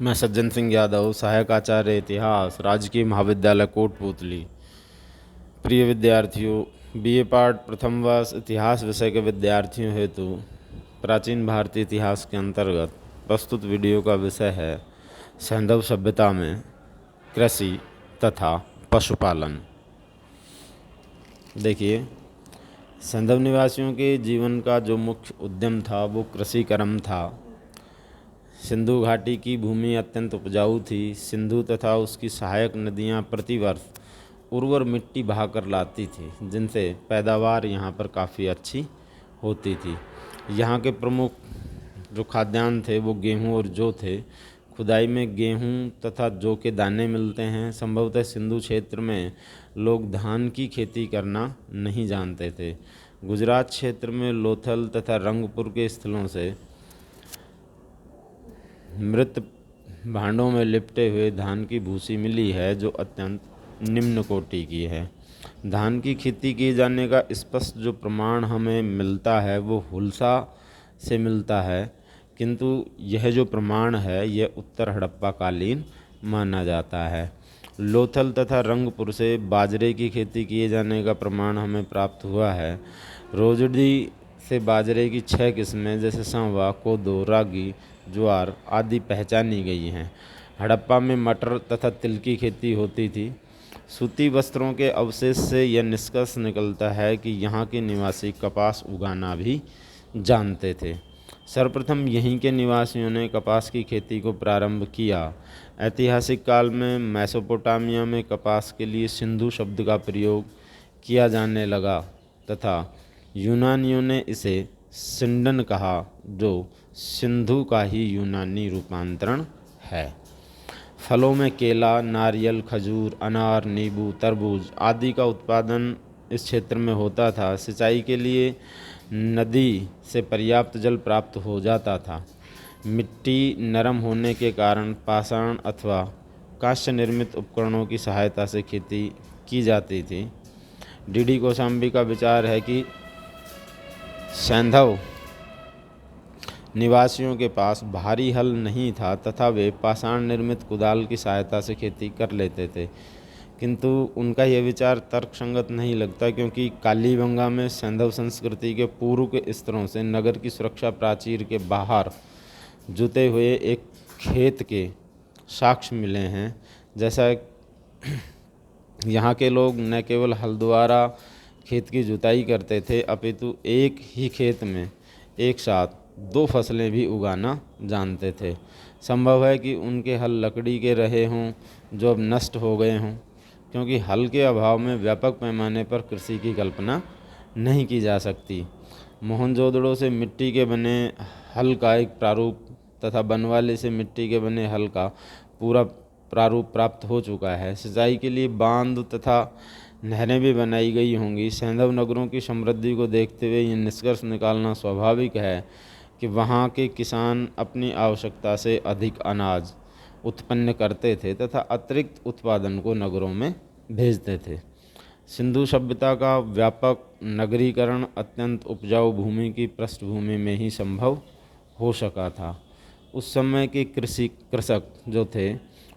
मैं सज्जन सिंह यादव, सहायक आचार्य इतिहास, राजकीय महाविद्यालय कोटपूतली। प्रिय विद्यार्थियों, बीए पार्ट प्रथम वर्ष इतिहास विषय के विद्यार्थियों हेतु प्राचीन भारतीय इतिहास के अंतर्गत प्रस्तुत वीडियो का विषय है सैंधव सभ्यता में कृषि तथा पशुपालन। देखिए, सैंधव निवासियों के जीवन का जो मुख्य उद्यम था वो कृषि कर्म था। सिंधु घाटी की भूमि अत्यंत उपजाऊ थी। सिंधु तथा उसकी सहायक नदियाँ प्रतिवर्ष उर्वर मिट्टी बहाकर लाती थी, जिनसे पैदावार यहाँ पर काफ़ी अच्छी होती थी। यहाँ के प्रमुख जो खाद्यान्न थे वो गेहूँ और जौ थे। खुदाई में गेहूँ तथा जौ के दाने मिलते हैं। संभवतः सिंधु क्षेत्र में लोग धान की खेती करना नहीं जानते थे। गुजरात क्षेत्र में लोथल तथा रंगपुर के स्थलों से मृत भांडों में लिपटे हुए धान की भूसी मिली है, जो अत्यंत निम्न कोटि की है। धान की खेती किए जाने का स्पष्ट जो प्रमाण हमें मिलता है वो हुल्सा से मिलता है, किंतु यह जो प्रमाण है यह उत्तर हड़प्पा कालीन माना जाता है। लोथल तथा रंगपुर से बाजरे की खेती किए जाने का प्रमाण हमें प्राप्त हुआ है। रोजड़ी से बाजरे की 6 किस्में जैसे सांवा, कोदो, रागी, ज्वार आदि पहचानी गई हैं। हड़प्पा में मटर तथा तिल की खेती होती थी। सूती वस्त्रों के अवशेष से यह निष्कर्ष निकलता है कि यहाँ के निवासी कपास उगाना भी जानते थे। सर्वप्रथम यहीं के निवासियों ने कपास की खेती को प्रारंभ किया। ऐतिहासिक काल में मेसोपोटामिया में कपास के लिए सिंधु शब्द का प्रयोग किया जाने लगा तथा यूनानियों ने इसे सिंडन कहा, जो सिंधु का ही यूनानी रूपांतरण है। फलों में केला, नारियल, खजूर, अनार, नींबू, तरबूज आदि का उत्पादन इस क्षेत्र में होता था। सिंचाई के लिए नदी से पर्याप्त जल प्राप्त हो जाता था। मिट्टी नरम होने के कारण पाषाण अथवा कांस्य निर्मित उपकरणों की सहायता से खेती की जाती थी। डी कौशाम्बी का विचार है कि सैंधव निवासियों के पास भारी हल नहीं था तथा वे पाषाण निर्मित कुदाल की सहायता से खेती कर लेते थे, किंतु उनका यह विचार तर्कसंगत नहीं लगता, क्योंकि कालीबंगा में सैंधव संस्कृति के पूर्व के स्तरों से नगर की सुरक्षा प्राचीर के बाहर जुते हुए एक खेत के साक्ष्य मिले हैं। जैसा यहाँ के लोग न केवल हल द्वारा खेत की जुताई करते थे, अपितु एक ही खेत में एक साथ 2 फसलें भी उगाना जानते थे। संभव है कि उनके हल लकड़ी के रहे हों जो अब नष्ट हो गए हों, क्योंकि हल के अभाव में व्यापक पैमाने पर कृषि की कल्पना नहीं की जा सकती। मोहनजोदड़ो से मिट्टी के बने हल का एक प्रारूप तथा बनवाली से मिट्टी के बने हल का पूरा प्रारूप प्राप्त हो चुका है। सिंचाई के लिए बांध तथा नहरें भी बनाई गई होंगी। सैंधव नगरों की समृद्धि को देखते हुए यह निष्कर्ष निकालना स्वाभाविक है कि वहाँ के किसान अपनी आवश्यकता से अधिक अनाज उत्पन्न करते थे तथा अतिरिक्त उत्पादन को नगरों में भेजते थे। सिंधु सभ्यता का व्यापक नगरीकरण अत्यंत उपजाऊ भूमि की पृष्ठभूमि में ही संभव हो सका था। उस समय के कृषक जो थे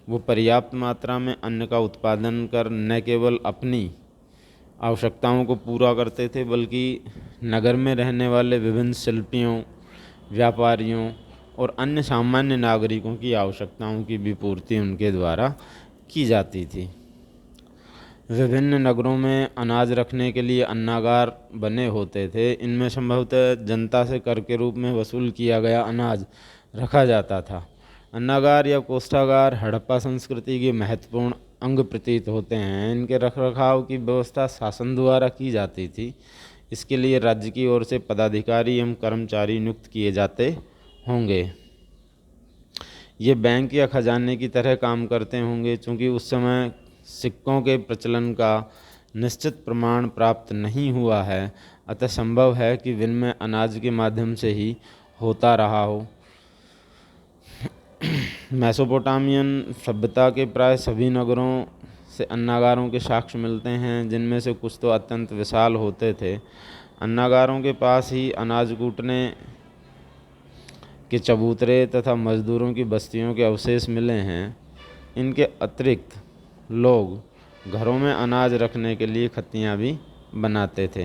वो पर्याप्त मात्रा में अन्न का उत्पादन कर न केवल अपनी आवश्यकताओं को पूरा करते थे, बल्कि नगर में रहने वाले विभिन्न शिल्पियों, व्यापारियों और अन्य सामान्य नागरिकों की आवश्यकताओं की भी पूर्ति उनके द्वारा की जाती थी। विभिन्न नगरों में अनाज रखने के लिए अन्नागार बने होते थे। इनमें संभवतः जनता से कर के रूप में वसूल किया गया अनाज रखा जाता था। अन्नागार या कोष्ठागार हड़प्पा संस्कृति के महत्वपूर्ण अंग प्रतीत होते हैं। इनके रखरखाव की व्यवस्था शासन द्वारा की जाती थी। इसके लिए राज्य की ओर से पदाधिकारी एवं कर्मचारी नियुक्त किए जाते होंगे। ये बैंक या खजाने की तरह काम करते होंगे। चूँकि उस समय सिक्कों के प्रचलन का निश्चित प्रमाण प्राप्त नहीं हुआ है, अतः संभव है कि विनिमय अनाज के माध्यम से ही होता रहा हो। मेसोपोटामियन सभ्यता के प्राय सभी नगरों से अन्नागारों के साक्ष्य मिलते हैं, जिनमें से कुछ तो अत्यंत विशाल होते थे। अन्नागारों के पास ही अनाज कूटने के चबूतरे तथा मजदूरों की बस्तियों के अवशेष मिले हैं। इनके अतिरिक्त लोग घरों में अनाज रखने के लिए खत्तियाँ भी बनाते थे।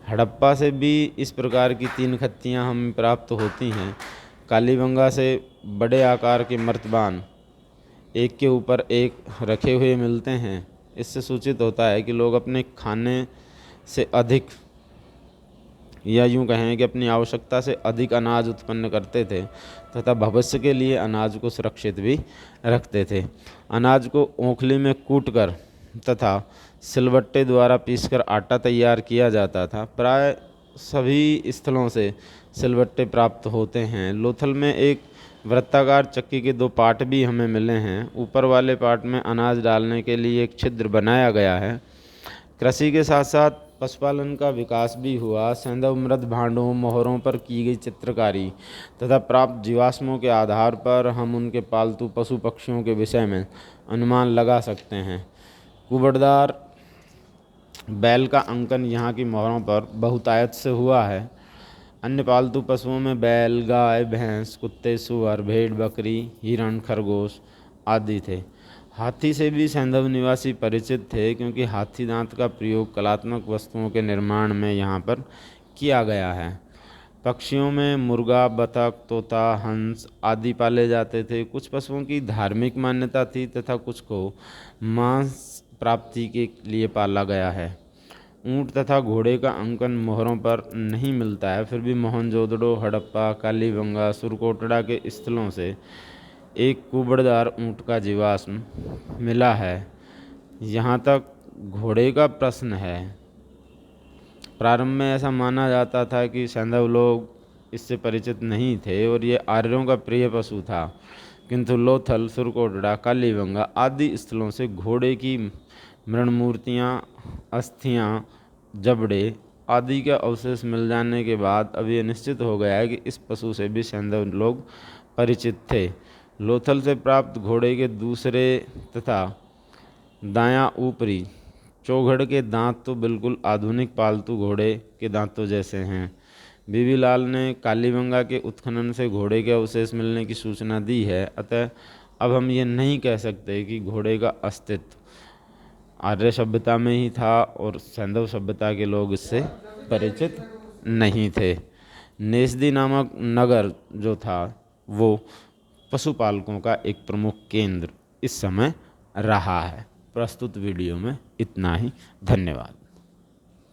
हड़प्पा से भी इस प्रकार की 3 खत्तियाँ हमें प्राप्त होती हैं। कालीबंगा से बड़े आकार के मर्तबान एक के ऊपर एक रखे हुए मिलते हैं। इससे सूचित होता है कि लोग अपने खाने से अधिक, या यूँ कहें कि अपनी आवश्यकता से अधिक अनाज उत्पन्न करते थे तथा भविष्य के लिए अनाज को सुरक्षित भी रखते थे। अनाज को ओखली में कूटकर तथा सिलबट्टे द्वारा पीसकर आटा तैयार किया जाता था। प्राय सभी स्थलों से सिलबट्टे प्राप्त होते हैं। लोथल में एक वृत्ताकार चक्की के 2 पार्ट भी हमें मिले हैं। ऊपर वाले पार्ट में अनाज डालने के लिए एक छिद्र बनाया गया है। कृषि के साथ साथ पशुपालन का विकास भी हुआ। सैंधव मृत भांडों, मोहरों पर की गई चित्रकारी तथा प्राप्त जीवाश्मों के आधार पर हम उनके पालतू पशु पक्षियों के विषय में अनुमान लगा सकते हैं। कुबड़दार बैल का अंकन यहाँ की मोहरों पर बहुतायत से हुआ है। अन्य पालतू पशुओं में बैल, गाय, भैंस, कुत्ते, सूअर, भेड़, बकरी, हिरण, खरगोश आदि थे। हाथी से भी सैंधव निवासी परिचित थे, क्योंकि हाथी दांत का प्रयोग कलात्मक वस्तुओं के निर्माण में यहाँ पर किया गया है। पक्षियों में मुर्गा, बतख, तोता, हंस आदि पाले जाते थे। कुछ पशुओं की धार्मिक मान्यता थी तथा कुछ को मांस प्राप्ति के लिए पाला गया है। ऊँट तथा घोड़े का अंकन मोहरों पर नहीं मिलता है, फिर भी मोहनजोदड़ो, हड़प्पा, कालीबंगा, सुरकोटड़ा के स्थलों से एक कुबड़दार ऊँट का जीवाश्म मिला है। यहाँ तक घोड़े का प्रश्न है। प्रारंभ में ऐसा माना जाता था कि सैंधव लोग इससे परिचित नहीं थे और ये आर्यों का प्रिय पशु था, किंतु लोथल, सुरकोटड़ा, कालीबंगा आदि स्थलों से घोड़े की मृणमूर्तियाँ, अस्थियाँ, जबड़े आदि के अवशेष मिल जाने के बाद अब ये निश्चित हो गया है कि इस पशु से भी सैंधव लोग परिचित थे। लोथल से प्राप्त घोड़े के दूसरे तथा दायां ऊपरी चौघड़ के दांत तो बिल्कुल आधुनिक पालतू घोड़े के दांतों जैसे हैं। बीबी लाल ने कालीबंगा के उत्खनन से घोड़े के अवशेष मिलने की सूचना दी है। अतः अब हम ये नहीं कह सकते कि घोड़े का अस्तित्व आर्य सभ्यता में ही था और सैंधव सभ्यता के लोग इससे परिचित नहीं थे। नेस्दी नामक नगर जो था वो पशुपालकों का एक प्रमुख केंद्र इस समय रहा है। प्रस्तुत वीडियो में इतना ही। धन्यवाद।